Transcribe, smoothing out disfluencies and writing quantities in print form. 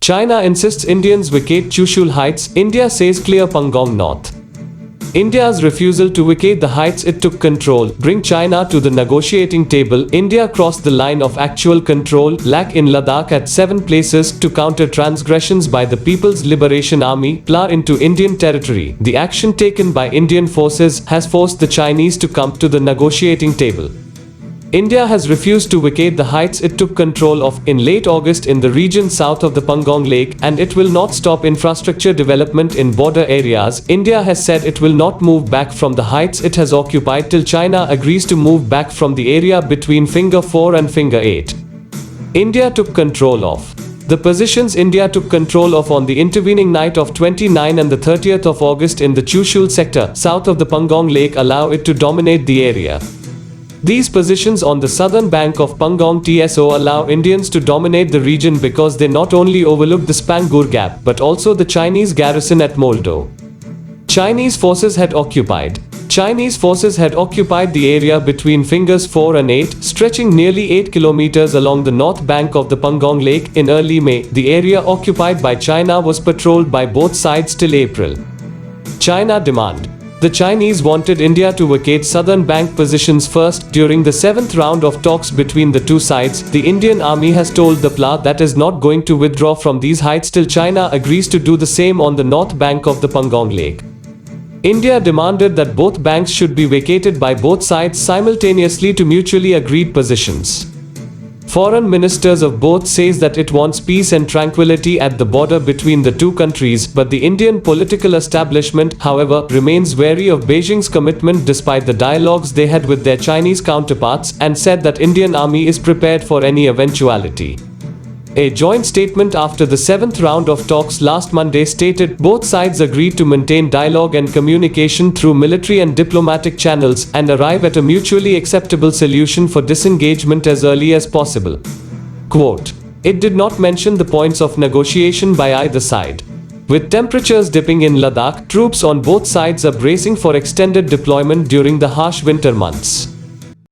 China insists Indians vacate Chushul Heights, India says clear Pangong North. India's refusal to vacate the heights it took control bring China to the negotiating table. India crossed the line of actual control (LAC) in Ladakh at 7 places to counter transgressions by the People's Liberation Army (PLA) into Indian territory. The action taken by Indian forces has forced the Chinese to come to the negotiating table. India has refused to vacate the heights it took control of in late August in the region south of the Pangong Lake, and it will not stop infrastructure development in border areas. India has said it will not move back from the heights it has occupied till China agrees to move back from the area between Finger 4 and Finger 8. India took control of the positions India took control of on the intervening night of 29 and the 30th of August in the Chushul sector south of the Pangong Lake allow it to dominate the area. These positions on the southern bank of Pangong Tso allow Indians to dominate the region because they not only overlook the Spangur Gap but also the Chinese garrison at Moldo. Chinese forces had occupied the area between Fingers 4 and 8, stretching nearly 8 kilometers along the north bank of the Pangong Lake. In early May, the area occupied by China was patrolled by both sides till April. China demand. The Chinese wanted India to vacate southern bank positions first. During the 7th round of talks between the two sides, the Indian army has told the PLA that is not going to withdraw from these heights till China agrees to do the same on the north bank of the Pangong Lake. India demanded that both banks should be vacated by both sides simultaneously to mutually agreed positions. Foreign ministers of both says that it wants peace and tranquility at the border between the two countries, but the Indian political establishment, however, remains wary of Beijing's commitment despite the dialogues they had with their Chinese counterparts, and said that Indian army is prepared for any eventuality. A joint statement after the 7th round of talks last Monday stated both sides agreed to maintain dialogue and communication through military and diplomatic channels and arrive at a mutually acceptable solution for disengagement as early as possible. Quote, it did not mention the points of negotiation by either side. With temperatures dipping in Ladakh, troops on both sides are bracing for extended deployment during the harsh winter months.